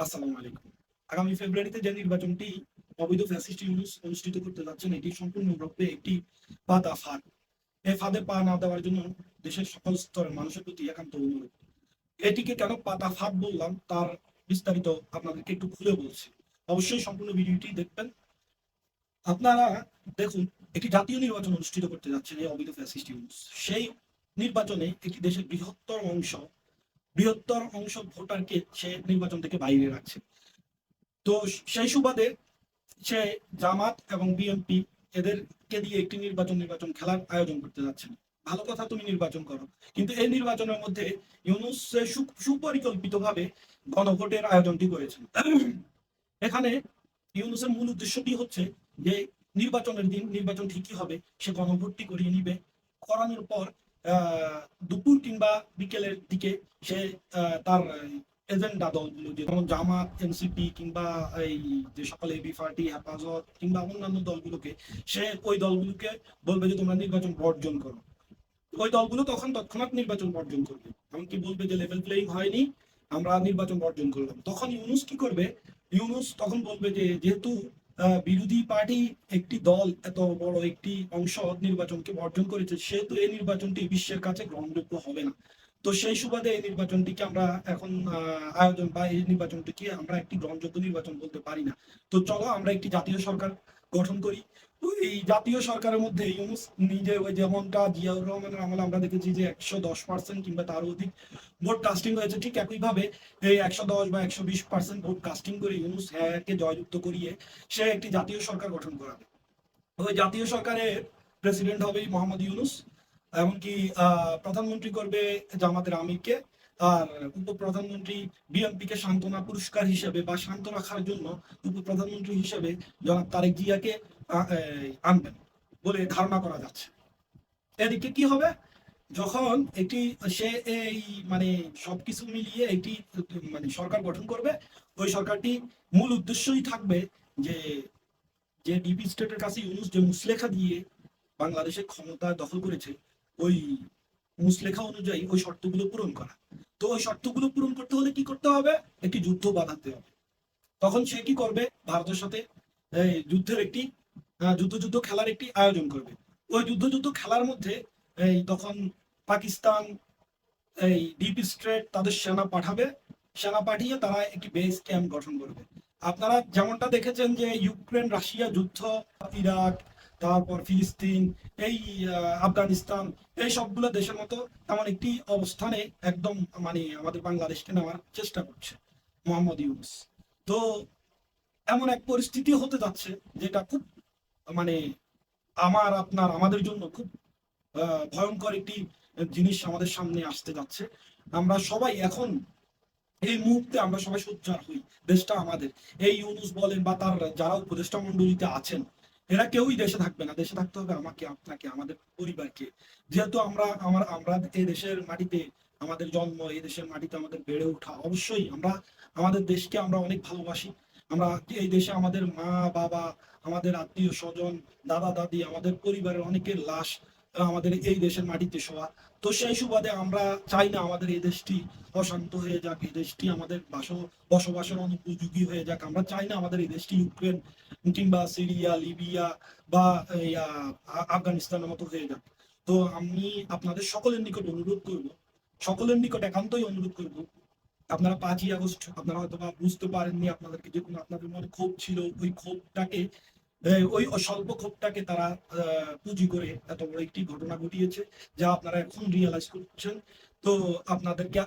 আসসালামু আলাইকুম। আগামী ফেব্রুয়ারিতে যে নির্বাচনটি অবৈধ ফ্যাসিস্ট ইউনূস অনুষ্ঠিত করতে যাচ্ছেন, এটি সম্পূর্ণরূপে একটি বাধা ফাঁদ। এই ফাঁদে পা না দেওয়ার জন্য দেশের সকল স্তরের মানুষের প্রতি একান্ত অনুরোধ। এটিকে কেন পাতা ফাঁদ বললাম তার বিস্তারিত আপনাদেরকে একটু খুলে বলছি। অবশ্যই সম্পূর্ণ ভিডিওটি দেখবেন। আপনারা দেখুন, একটি জাতীয় নির্বাচন অনুষ্ঠিত করতে যাচ্ছেন এই অবৈধ ফ্যাসিস্ট ইউনূস। সেই নির্বাচনে একটি দেশের বৃহত্তর অংশ ভোটারকে সে নির্বাচন থেকে বাইরে রাখছে। তো সেই সুবাদে সে জামাত এবং বিএনপি এদেরকে দিয়ে একটি নির্বাচন খেলার আয়োজন করতে যাচ্ছেন। ভালো কথা, তুমি নির্বাচন করো, কিন্তু এই নির্বাচনের মধ্যে ইউনূস সুপরিকল্পিতভাবে গণভোটের আয়োজনটি করেছেন। এখানে ইউনূসের মূল উদ্দেশ্যটি হচ্ছে যে নির্বাচনের দিন নির্বাচন ঠিকই হবে, সে গণভোটটি করিয়ে নিবে। করানোর পর দুপুর কিংবা বিকেলের দিকে সে তার এজেন্ডা দলগুলো, যেমন জামাত, এনসিপি কিংবা এই যে সকল এবি পার্টি, হেফাজত কিংবা অন্যান্য দলগুলোকে, সে ওই দলগুলোকে বলবে যে তোমরা নির্বাচন বর্জন করো। ওই দলগুলো তখন তৎক্ষণাৎ নির্বাচন বর্জন করবে, এমনকি বলবে যে লেভেল প্লেইং হয়নি, আমরা নির্বাচন বর্জন করলাম। তখন ইউনূস কি করবে? ইউনূস তখন বলবে যে যেহেতু বিরোধী পার্টি একটি দল এত বড় একটি অংশ নির্বাচনকে বর্জন করেছে, সেহেতু এই নির্বাচনটি বিশ্বের কাছে গ্রহণযোগ্য হবে না। তো সেই সুবাদে এই নির্বাচনটিকে আমরা এখন আয়োজন বা এই নির্বাচনটিকে আমরা একটি গ্রহণযোগ্য নির্বাচন বলতে পারি না। তো চলো আমরা একটি জাতীয় সরকার গঠন করি। তো এই জাতীয় সরকারের মধ্যে ইউনূস নিজে, ওই যেমনটা জিয়াউর রহমানের আমলে আমরা দেখেছি যে 110% কিংবা তারও অধিক ভোট কাস্টিং হয়েছে, ঠিক একইভাবে এই 110 বা 120% ভোট কাস্টিং করে ইউনূস হ্যাঁকে জয়যুক্ত করিয়ে সে একটি জাতীয় সরকার গঠন করাবে। ওই জাতীয় সরকারের প্রেসিডেন্ট হবে মোহাম্মদ ইউনূস। এমনকি প্রধানমন্ত্রী করবে জামাতের আমিরকে। আর উপপ্রধানমন্ত্রী বিএনপিকে সান্ত্বনা পুরস্কার হিসেবে বা শান্ত রাখার জন্য উপপ্রধানমন্ত্রী হিসেবে জনাব তারেক জিয়াকে আনবেন বলে ধারণা করা যাচ্ছে। এদিকে কি হবে, যখন একটি সে এই মানে সবকিছু মিলিয়ে একটি মানে সরকার গঠন করবে, ওই সরকারটি মূল উদ্দেশ্যই থাকবে যে যে ডিপি স্টেটের কাছে ইউনূস যে মুসলেখা দিয়ে বাংলাদেশের ক্ষমতা দখল করেছে, ওই মুসলেখা অনুযায়ী ওই শর্তগুলো পূরণ করা। তো ওই শর্তগুলো পূরণ করতে হলে কি করতে হবে? একটি যুদ্ধ বাঁধাতে হবে। তখন সে কি করবে? ভারতের সাথে এই যুদ্ধের একটি যুদ্ধ খেলার একটি আয়োজন করবে। ওই যুদ্ধ খেলার মধ্যে এই তখন পাকিস্তান, এই ডিপ স্টেট তাদের সেনা পাঠাবে। সেনা পাঠিয়ে তারা একটি বেস ক্যাম্প গঠন করবে। আপনারা যেমনটা দেখেছেন যে ইউক্রেন রাশিয়া যুদ্ধ, ইরাক, তারপর ফিলিস্তিন, এই আফগানিস্তান, এই সবগুলো দেশের মতো তেমন একটি অবস্থানে একদম মানে আমাদের বাংলাদেশকে নেওয়ার চেষ্টা করছে মোহাম্মদ ইউনূস। তো এমন এক পরিস্থিতি হতে যাচ্ছে যেটা খুব মানে আমাদের জন্য খুব ভয়ঙ্কর একটি জিনিস আমাদের সামনে আসতে যাচ্ছে। আমরা সবাই এখন এই মুহূর্তে আমরা সবাই সোচ্চার হই, দেশটা আমাদের। এই ইউনূস বলেন বা তার যারা উপদেষ্টা মন্ডলীতে আছেন, এরা কেউই দেশে থাকবে না। দেশে থাকতে হবে আমাকে, আপনাকে, আমাদের পরিবারকে। যেহেতু আমরা এই দেশের মাটিতে আমাদের জন্ম, এই দেশের মাটিতে আমাদের বেড়ে ওঠা, অবশ্যই আমরা আমাদের দেশকে আমরা অনেক ভালোবাসি। আমরা এই দেশে আমাদের মা বাবা, আমাদের আত্মীয় স্বজন, দাদা দাদি, আমাদের পরিবারের অনেকের লাশ আমাদের এই দেশের মাটিতে শোয়া। তো সেই সুবাদে আমরা চাই না আমাদের এই দেশটি অশান্ত হয়ে যাক, এই দেশটি আমাদের বসবাসের অনুপযোগী হয়ে যাক। আমরা চাই না আমাদের এই দেশটি ইউক্রেন কিংবা সিরিয়া, লিবিয়া বা আফগানিস্তানের মতো হয়ে যাক। তো আমি আপনাদের সকলের নিকট অনুরোধ করব, সকলের নিকট একান্তই অনুরোধ করব, আপনারা 5ই আগস্ট আপনারা হয়তো বা বুঝতে পারেননি, আপনাদেরকে যে কোনো আপনাদের মনে ক্ষোভ ছিল, ওই ক্ষোভটাকে ওই স্বল্প ক্ষোভটাকে তারা পুঁজি করে এত বড় একটি ঘটনা ঘটিয়েছে, যা আপনারা এখন রিয়েলাইজ করছেন। তো আপনাদেরকে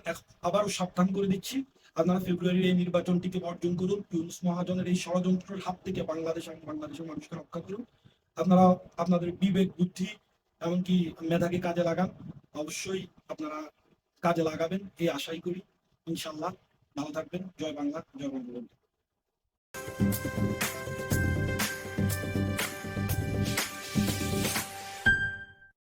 আবারও সাবধান করে দিচ্ছি, আপনারা ফেব্রুয়ারির এই নির্বাচনটিকে বর্জন করুন। ইউনূস মহাজনের এই ষড়যন্ত্রের হাত থেকে বাংলাদেশের মানুষকে রক্ষা করুন। আপনারা আপনাদের বিবেক বুদ্ধি এমনকি মেধাকে কাজে লাগান। অবশ্যই আপনারা কাজে লাগাবেন এই আশাই করি। ইনশাল্লাহ। ভালো থাকবেন। জয় বাংলা, জয় বঙ্গবন্ধু।